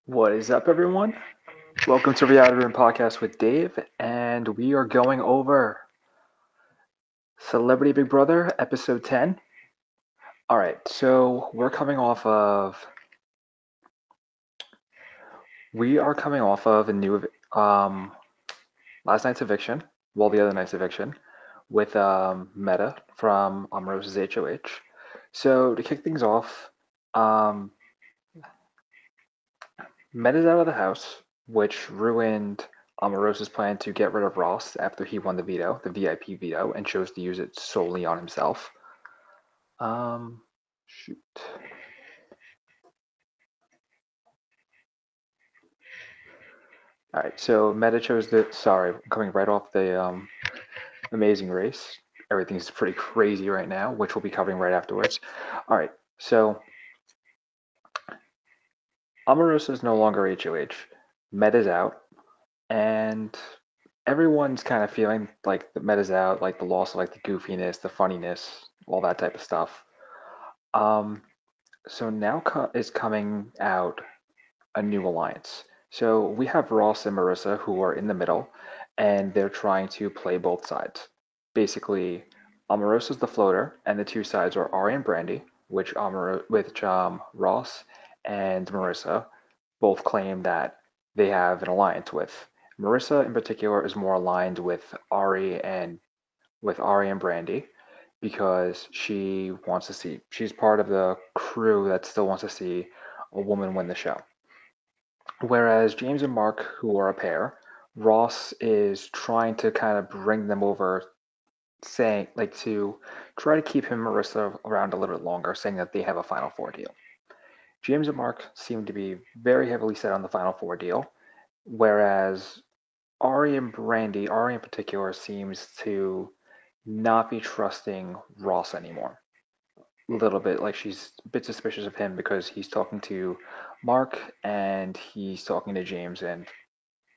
What is up, everyone? Welcome to Reality Room Podcast with Dave, and we are going over Celebrity Big Brother episode 10. All right, so we are coming off of a new last night's eviction, well, the other night's eviction, with Meta from Omarosa's HOH. So to kick things off, um, Meta's out of the house, which ruined Omarosa's plan to get rid of Ross after he won the veto, the VIP veto, and chose to use it solely on himself. Shoot. All right, so Meta chose the. Sorry, I'm coming right off the Amazing Race. Everything's pretty crazy right now, which we'll be covering right afterwards. All right, so Omarosa is no longer HOH. Meta's out, and everyone's kind of feeling like the meta's out, like the loss of like the goofiness, the funniness, all that type of stuff. Um, so now is coming out a new alliance. So we have Ross and Marissa who are in the middle, and they're trying to play both sides. Basically, Omarosa's the floater, and the two sides are Ari and Brandy, which Ross and Marissa both claim that they have an alliance with. Marissa, in particular, is more aligned with Ari and Brandy because she's part of the crew that still wants to see a woman win the show. Whereas James and Mark, who are a pair, Ross is trying to kind of bring them over, saying like to try to keep him and Marissa around a little bit longer, saying that they have a Final Four deal. James and Mark seem to be very heavily set on the Final Four deal, whereas Ari in particular, seems to not be trusting Ross anymore. A little bit like she's a bit suspicious of him because he's talking to Mark and he's talking to James. And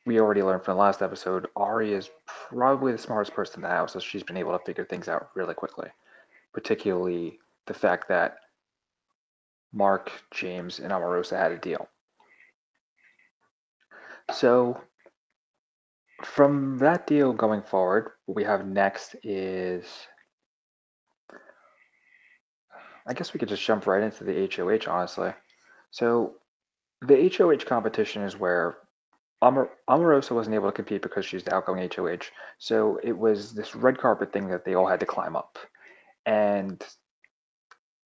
we already learned from the last episode, Ari is probably the smartest person in the house, so she's been able to figure things out really quickly. Particularly the fact that Mark, James, and Omarosa had a deal. So from that deal going forward, what we have next is, I guess we could just jump right into the HOH, honestly. So the HOH competition is where Omarosa wasn't able to compete because she's the outgoing HOH. So it was this red carpet thing that they all had to climb up. And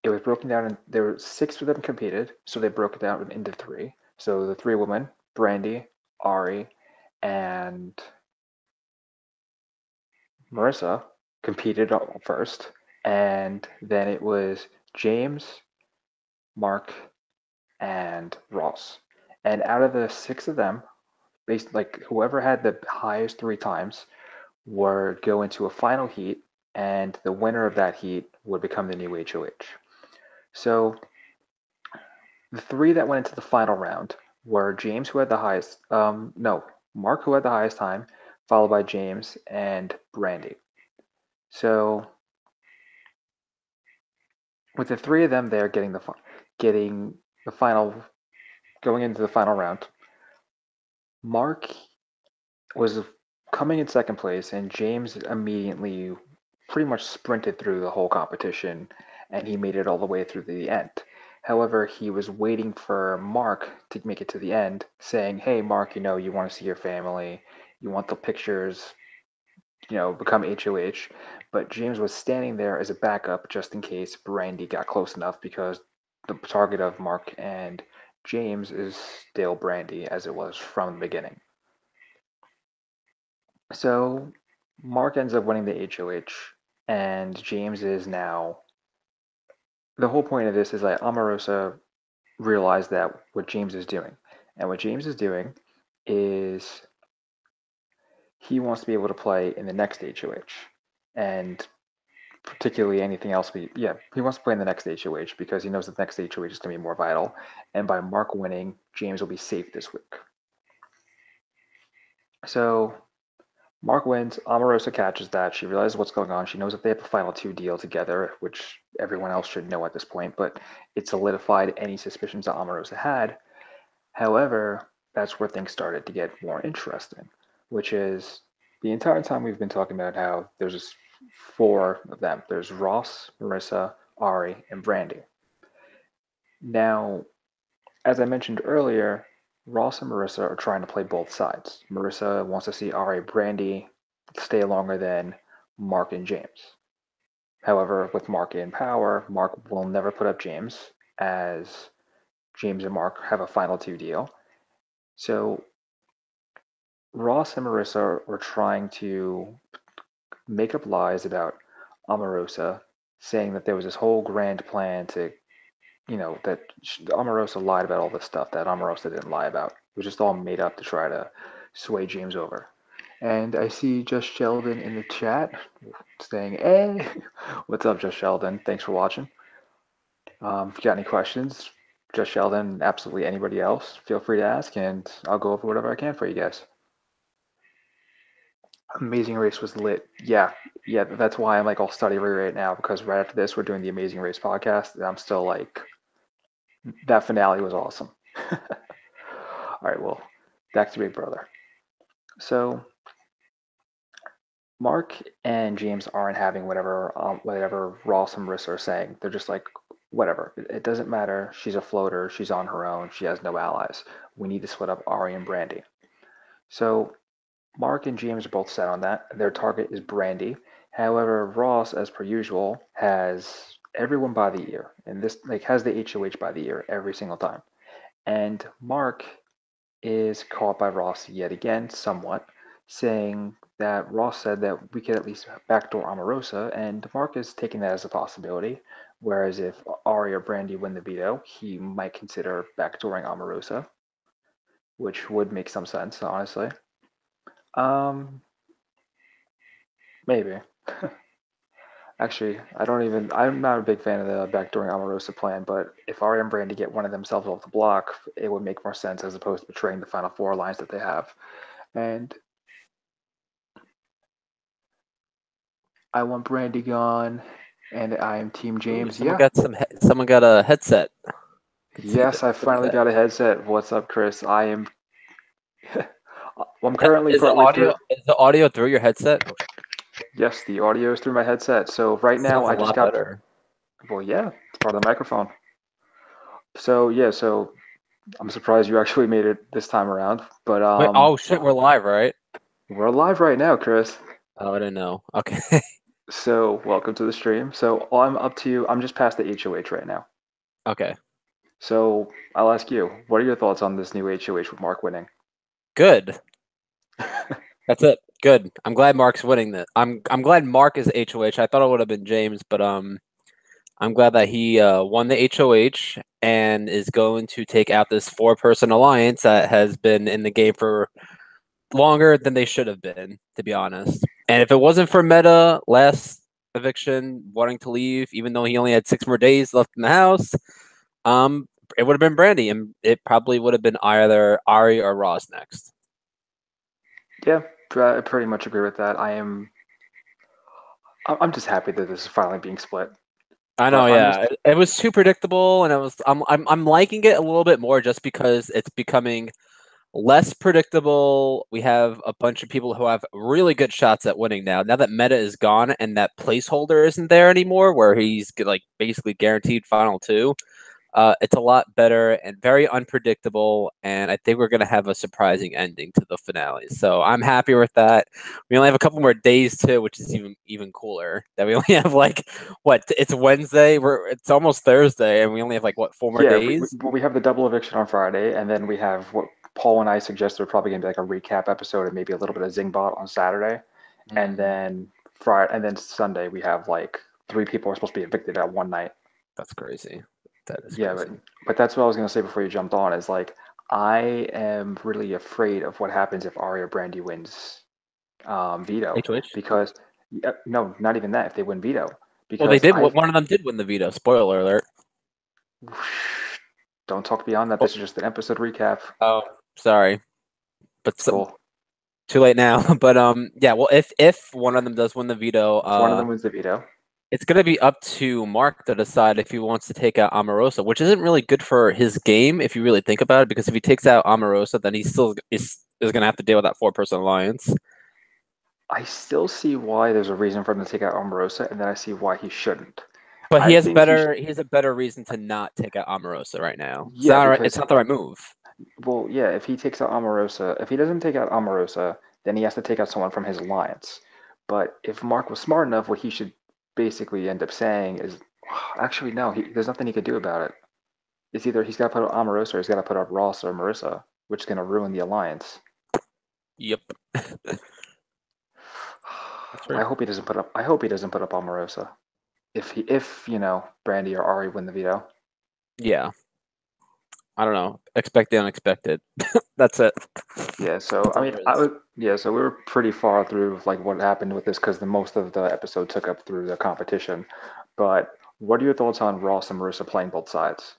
it was broken down, and there were six of them competed, so they broke it down into three. So the three women, Brandy, Ari, and Marissa, competed first. And then it was James, Mark, and Ross. And out of the six of them, based like whoever had the highest three times would go into a final heat, and the winner of that heat would become the new HOH. So the three that went into the final round were James, who had the highest, no, Mark, who had the highest time, followed by James and Brandy. So with the three of them there getting the final, going into the final round, Mark was coming in second place, and James immediately pretty much sprinted through the whole competition, and he made it all the way through to the end. However, he was waiting for Mark to make it to the end, saying, "Hey, Mark, you want to see your family, you want the pictures, become HOH." But James was standing there as a backup just in case Brandy got close enough because the target of Mark and James is still Brandy as it was from the beginning. So Mark ends up winning the HOH, and James is now. The whole point of this is that Omarosa realized that what James is doing. And what James is doing is he wants to be able to play in the next HOH. And particularly anything else. Yeah, he wants to play in the next HOH because he knows the next HOH is going to be more vital. And by Mark winning, James will be safe this week. So Mark wins. Omarosa catches that. She realizes what's going on. She knows that they have a final two deal together, which everyone else should know at this point, but it solidified any suspicions that Omarosa had. However, that's where things started to get more interesting, which is the entire time we've been talking about how there's just four of them. There's Ross, Marissa, Ari, and Brandy. Now, as I mentioned earlier, Ross and Marissa are trying to play both sides. Marissa wants to see Ari and Brandy stay longer than Mark and James. However, with Mark in power, Mark will never put up James, as James and Mark have a final two deal. So Ross and Marissa were trying to make up lies about Omarosa, saying that there was this whole grand plan to, that Omarosa lied about all this stuff that Omarosa didn't lie about. It was just all made up to try to sway James over. And I see Just Sheldon in the chat saying, hey, what's up, Just Sheldon? Thanks for watching. If you got any questions, Just Sheldon, absolutely anybody else, feel free to ask, and I'll go over whatever I can for you guys. Amazing Race was lit. Yeah, that's why I'm like all study right now, because right after this we're doing the Amazing Race podcast, and I'm still like, that finale was awesome. All right, well, back to Big Brother. So Mark and James aren't having whatever Ross and Marissa are saying. They're just like, whatever. It doesn't matter. She's a floater. She's on her own. She has no allies. We need to split up Ari and Brandy. So Mark and James are both set on that. Their target is Brandy. However, Ross, as per usual, has everyone by the ear, and this has the HOH by the ear every single time. And Mark is caught by Ross yet again, somewhat, saying that Ross said that we could at least backdoor Omarosa, and Mark is taking that as a possibility. Whereas if Ari or Brandy win the veto, he might consider backdooring Omarosa, which would make some sense, honestly. Maybe. Actually, I'm not a big fan of the backdooring Omarosa plan, but if Ari and Brandy get one of themselves off the block, it would make more sense as opposed to betraying the final four alliance that they have. And I want Brandy gone, and I am Team James. Someone got a headset. Yes, I finally got a headset. What's up, Chris? I'm currently partway through. Is the audio through your headset? Yes, the audio is through my headset. So right now I just got better. Well, yeah, it's part of the microphone. So yeah, I'm surprised you actually made it this time around. But Wait, oh shit, we're live, right? We're live right now, Chris. Oh, I didn't know. Okay. So welcome to the stream. So I'm just past the HOH right now. Okay. So I'll ask you, what are your thoughts on this new HOH with Mark winning? Good. That's it. Good. I'm glad Mark's winning this. I'm glad Mark is HOH. I thought it would have been James, but I'm glad that he won the HOH and is going to take out this 4-person alliance that has been in the game for longer than they should have been, to be honest. And if it wasn't for Meta last eviction wanting to leave, even though he only had 6 more days left in the house, it would have been Brandy, and it probably would have been either Ari or Ross next. Yeah, I pretty much agree with that. I'm just happy that this is finally being split. I know, yeah. It was too predictable, and I'm liking it a little bit more just because it's becoming less predictable. We have a bunch of people who have really good shots at winning now. Now that Meta is gone and that placeholder isn't there anymore, where he's like basically guaranteed final 2. It's a lot better and very unpredictable, and I think we're going to have a surprising ending to the finale. So I'm happy with that. We only have a couple more days too, which is even cooler. That we only have it's Wednesday. It's almost Thursday, and we only have 4 more days. We have the double eviction on Friday, and then we have what Paul and I suggested probably going to be a recap episode and maybe a little bit of Zingbot on Saturday, and then Friday, and then Sunday we have 3 people are supposed to be evicted at one night. That's crazy. But that's what I was going to say before you jumped on is I am really afraid of what happens if Ari or Brandy wins veto. HOH? Because no, not even that. If they win veto, because they did. One of them did win the veto. Spoiler alert. Don't talk beyond that. This is just an episode recap. Oh, sorry, but cool. Too late now. But yeah. Well, if one of them does win the veto, one of them wins the veto. it's going to be up to Mark to decide if he wants to take out Omarosa, which isn't really good for his game if you really think about it. Because if he takes out Omarosa, then he still is going to have to deal with that 4-person alliance. I still see why there's a reason for him to take out Omarosa, and then I see why he shouldn't. But I think he has a better reason to not take out Omarosa right now. It's yeah, not right, because it's not the right move. well, yeah, if he takes out Omarosa, if he doesn't take out Omarosa, then he has to take out someone from his alliance. But if Mark was smart enough, what he should basically end up saying is, actually, no, there's nothing he could do about it. It's either he's got to put up Omarosa or he's got to put up Ross or Marissa, which is going to ruin the alliance. Yep. I hope he doesn't put up. I hope he doesn't put up Omarosa. If Brandy or Ari win the veto. Yeah. I don't know. Expect the unexpected. That's it. Yeah. So I mean, yeah. So we were pretty far through like what happened with this because the most of the episode took up through the competition. But what are your thoughts on Ross and Marissa playing both sides?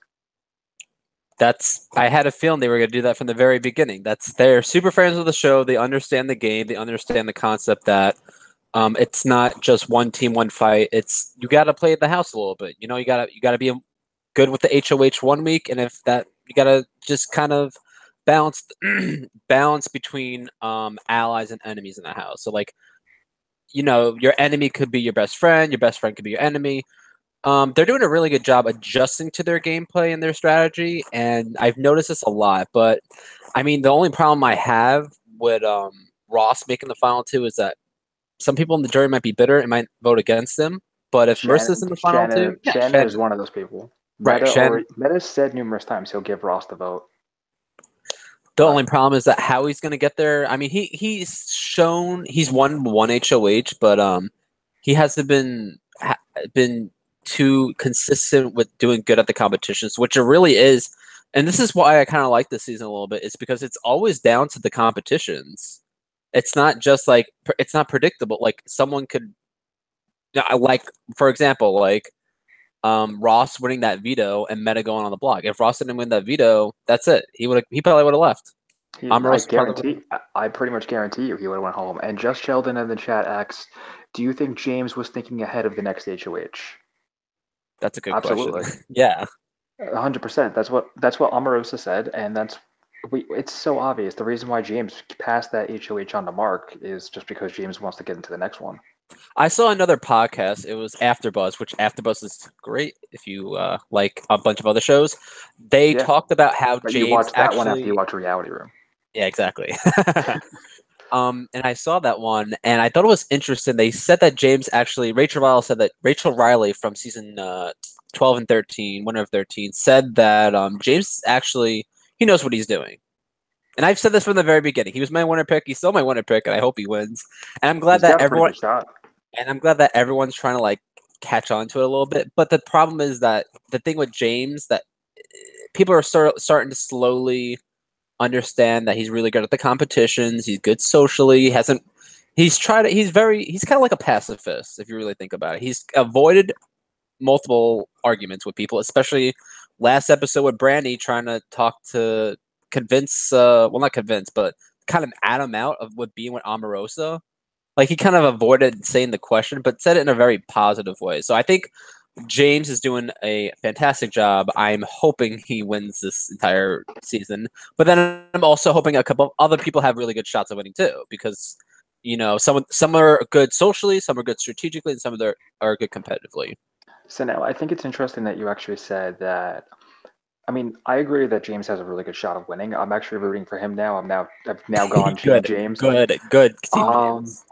I had a feeling they were going to do that from the very beginning. They're super fans of the show. They understand the game. They understand the concept that it's not just one team, one fight. It's you got to play the house a little bit. You got to be good with the HOH one week, and if that you got to just kind of balance between allies and enemies in the house. So like, your enemy could be your best friend could be your enemy. They're doing a really good job adjusting to their gameplay and their strategy, and I've noticed this a lot. But I mean, the only problem I have with Ross making the final two is that some people in the jury might be bitter and might vote against him. But if Marissa's in the final two, Shannon is one of those people. Right, Meta said numerous times he'll give Ross the vote. The only problem is that how he's going to get there. I mean, he's shown he's won one HOH, but he hasn't been too consistent with doing good at the competitions, which it really is. And this is why I kind of like this season a little bit. Is because it's always down to the competitions. It's not just like it's not predictable. Like someone could, like for example, like Ross winning that veto and Meta going on the block. If Ross didn't win that veto, that's it. He probably would have left. I pretty much guarantee you he would have went home. And Just Sheldon in the chat asks, do you think James was thinking ahead of the next HOH? That's a good question. Yeah. 100%. That's what Omarosa said, and it's so obvious. The reason why James passed that HOH on to Mark is just because James wants to get into the next one. I saw another podcast. It was AfterBuzz, which AfterBuzz is great if you like a bunch of other shows. They talked about how James you watch that one after you watch Reality Room. Yeah, exactly. And I saw that one, and I thought it was interesting. They said that Rachel Riley from season 12 and 13, winner of 13, said that James actually he knows what he's doing. And I've said this from the very beginning. He was my winner pick. He's still my winner pick, and I hope he wins. And I'm glad that everyone's trying to like catch on to it a little bit. But the problem is that the thing with James that people are starting to slowly understand that he's really good at the competitions. He's good socially. He's kind of like a pacifist if you really think about it. He's avoided multiple arguments with people, especially last episode with Brandy trying to convince, not convince, but kind of add him out of what being with Omarosa. Like he kind of avoided saying the question, but said it in a very positive way. So I think James is doing a fantastic job. I'm hoping he wins this entire season, but then I'm also hoping a couple of other people have really good shots of winning too, because some are good socially, some are good strategically, and some of them are good competitively. So now I think it's interesting that you actually said that. I mean, I agree that James has a really good shot of winning. I'm actually rooting for him now. I've now gone to James. Good. James.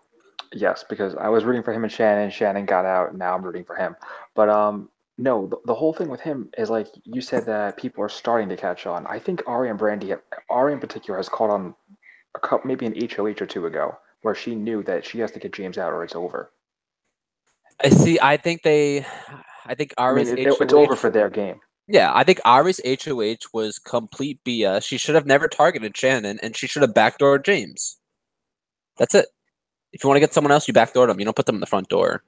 Yes, because I was rooting for him and Shannon. Shannon got out, and now I'm rooting for him. But no, the whole thing with him is like you said that people are starting to catch on. I think Ari in particular, has caught on maybe an HOH or two ago, where she knew that she has to get James out or it's over. I see. I think Ari's it's over for their game. Yeah, I think Ari's HOH was complete BS. She should have never targeted Shannon, and she should have backdoored James. That's it. If you want to get someone else, you backdoor them. You don't put them in the front door.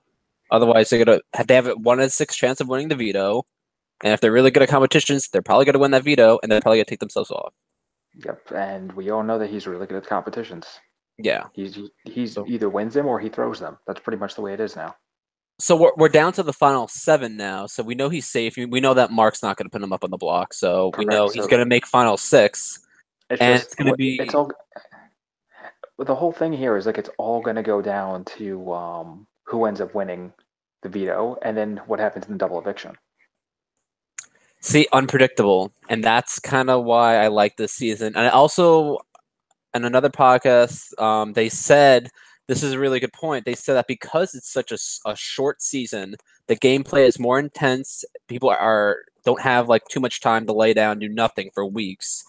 Otherwise, they have a 1 in 6 chance of winning the veto. And if they're really good at competitions, they're probably going to win that veto, and they're probably going to take themselves off. Yep, and we all know that he's really good at competitions. Yeah, he's either wins them or he throws them. That's pretty much the way it is now. So we're down to the final 7 now. So we know he's safe. We know that Mark's not going to put him up on the block. So we know Correct. he's So going to make final 6, it's and just it's going to it's be. all the whole thing here is like it's all going to go down to who ends up winning the veto, and then what happens in the double eviction. See, unpredictable, and that's kind of why I like this season. And also, in another podcast, they said this is a really good point. They said that because it's such a short season, the gameplay is more intense. People don't have like too much time to lay down, do nothing for weeks.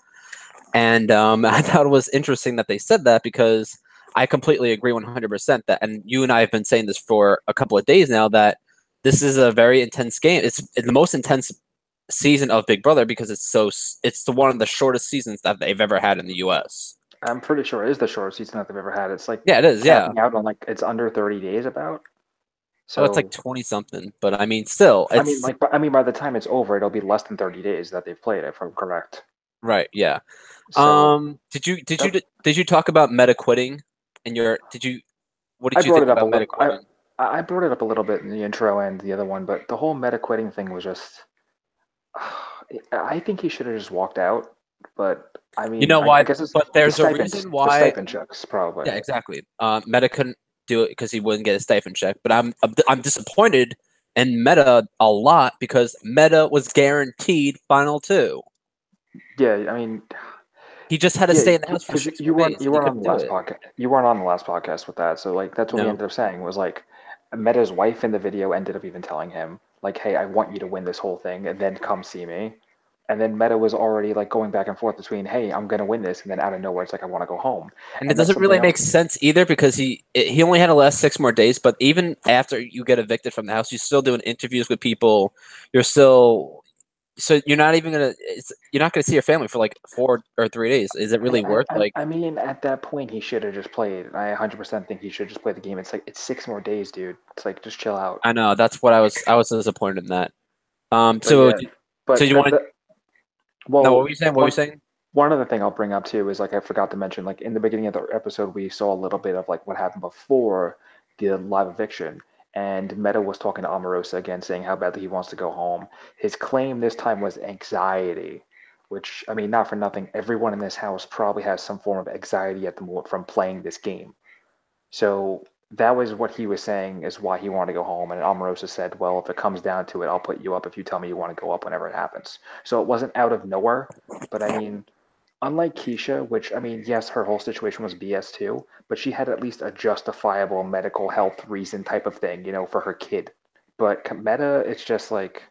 And I thought it was interesting that they said that because I completely agree 100% that, and you and I have been saying this for a couple of days now, that this is a very intense game. It's the most intense season of Big Brother because it's one of the shortest seasons that they've ever had in the U.S. I'm pretty sure it is the shortest season that they've ever had. It's like Yeah, it is. Yeah. capping out on like it's under 30 days about. Oh, it's like So 20 something, but I mean, still, it's I mean by the time it's over, it'll be less than 30 days that they've played, if I'm correct. right. Yeah. So Did you talk about meta quitting in your? What I did you brought think it up a about little. meta quitting? I brought it up a little bit in the intro and the other one, but the whole meta quitting thing was just. I think he should have just walked out, but I You mean, know I why? guess it's But there's a reason the why. stipend checks probably. Yeah, exactly. Meta couldn't do it because he wouldn't get a stipend check. But I'm disappointed in Meta a lot because Meta was guaranteed final 2. Yeah, I mean, He just had to yeah, stay in the house for because 6 more days, you and he weren't on couldn't the do last it. podcast. You weren't on the last podcast with that, so like that's what we No. ended up saying was like Meta's wife in the video ended up even telling him like, "Hey, I want you to win this whole thing, and then come see me." And then Meta was already like going back and forth between, "Hey, I'm gonna win this," and then out of nowhere it's like, "I want to go home," And it and that's doesn't something really make else. sense either because he only had to last 6 more days. But even after you get evicted from the house, you're still doing interviews with people. You're still you're not even you're not gonna see your family for like 4 or 3 days. Is it really worth like? I mean, at that point, he should have just played. I 100% think he should just play the game. It's like it's 6 more days, dude. It's like just chill out. I know that's what I was disappointed in that. But So yeah, so but you want? No, what well, were you saying? What were you saying? one other thing I'll bring up too is like I forgot to mention, like in the beginning of the episode, we saw a little bit of like what happened before the live eviction, and Meta was talking to Omarosa again, saying how badly he wants to go home. His claim this time was anxiety, which I mean, not for nothing, everyone in this house probably has some form of anxiety at the moment from playing this game. So that was what he was saying is why he wanted to go home. And Omarosa said, "Well, if it comes down to it, I'll put you up if you tell me you want to go up whenever it happens." So it wasn't out of nowhere, but I mean, unlike Keisha, which I mean, yes, her whole situation was BS too, but she had at least a justifiable medical health reason type of thing, you know, for her kid. But Meta, it's just like,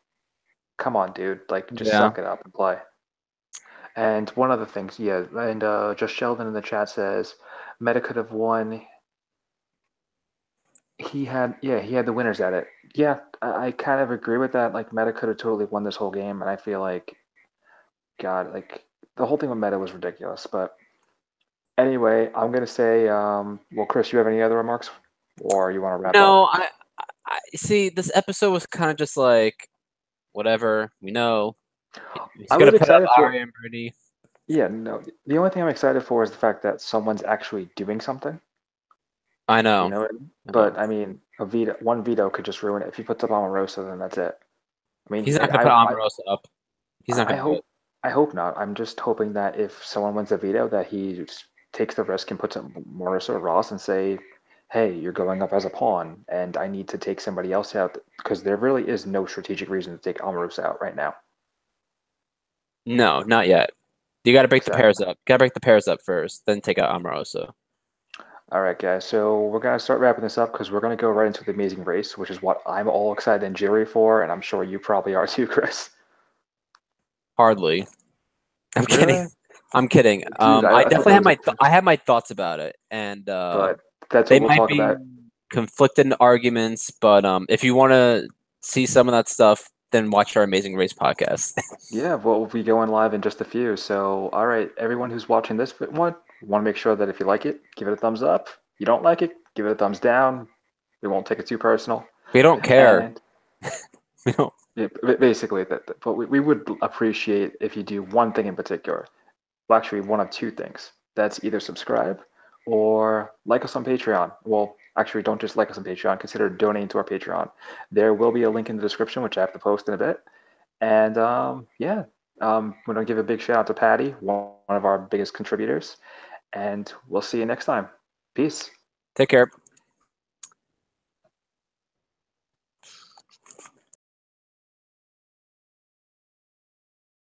come on, dude, like just Yeah. suck it up and play. And one other thing, yeah, and just Sheldon in the chat says Meta could have won. He had the winners at it. Yeah, I kind of agree with that. Like Meta could have totally won this whole game, and I feel like God, like the whole thing with Meta was ridiculous. But anyway, I'm gonna say, well, Chris, you have any other remarks, or you want to wrap up? No, I see. This episode was kind of just like whatever. We know he's I gonna was put up excited for. Arya and Brittany. Yeah, no, the only thing I'm excited for is the fact that someone's actually doing something. I You know. know, I know. but I mean, one veto could just ruin it. If he puts up Omarosa, then that's it. I mean, He's not gonna put Omarosa up. He's not I gonna do it. hope I hope not. I'm just hoping that if someone wins a veto, that he just takes the risk and puts up Marissa or Ross and say, "Hey, you're going up as a pawn, and I need to take somebody else out because there really is no strategic reason to take Omarosa out right now." No, not yet. You got to break the Exactly. pairs up. Got to break the pairs up first, then take out Omarosa. All right, guys. So we're gonna start wrapping this up because we're gonna go right into the Amazing Race, which is what I'm all excited and jittery for, and I'm sure you probably are too, Chris. Hardly. I'm kidding. Really, I'm kidding. dude? I I thought definitely that have was a, I have my thoughts about it, and but that's they what we'll might talk be about. conflicting arguments. But if you want to see some of that stuff, then watch our Amazing Race podcast. Yeah, well, we'll be going live in just a few. So, all right, everyone who's watching this one, want to make sure that if you like it, give it a thumbs up. You don't like it, give it a thumbs down. We won't take it too personal. We don't care. And We don't. yeah, basically, but we would appreciate if you do one thing in particular. Well, actually, one of two things. That's either subscribe or like us on Patreon. Well, actually don't just like us on Patreon, consider donating to our Patreon. There will be a link in the description, which I have to post in a bit. And yeah, we're going to give a big shout out to Patty, one of our biggest contributors. And we'll see you next time. Peace. Take care.